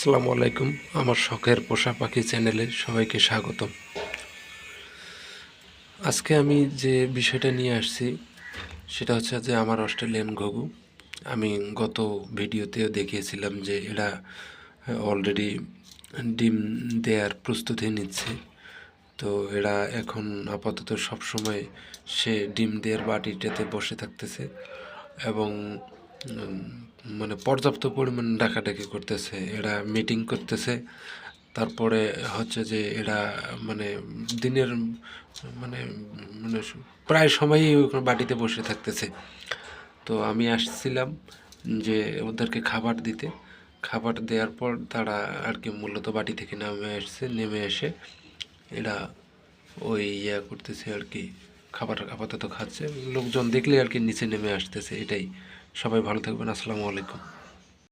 আসসালামু আলাইকুম। আমার শখের পোষা পাখি চ্যানেলে সবাইকে স্বাগতম। আজকে আমি যে বিষয়টা নিয়ে আসছি সেটা হচ্ছে যে আমার অস্ট্রেলিয়ান ঘুঘু। আমি গত ভিডিওতেও দেখিয়েছিলাম যে এরা অলরেডি ডিম দেওয়ার প্রস্তুতি নিচ্ছে। তো এরা এখন আপাতত সবসময় সে ডিম দেওয়ার বাটিটাতে বসে থাকতেছে এবং উম, মানে পর্যাপ্ত পরিমাণ ডাকাডাকি করতেছে, এরা মিটিং করতেছে। তারপরে হচ্ছে যে এরা মানে দিনের মানে মানে প্রায় সময়ই ওখানে বাটিতে বসে থাকতেছে। তো আমি আসছিলাম যে ওদেরকে খাবার দিতে। খাবার দেওয়ার পর তারা আর কি মূলত বাটি থেকে নেমে এসে এরা ওই করতেছে আর কি, খাবার আপাতত খাচ্ছে। লোকজন দেখলে আর কি নিচে নেমে আসতেছে। এটাই। সবাই ভালো থাকবেন। আসসালামু আলাইকুম।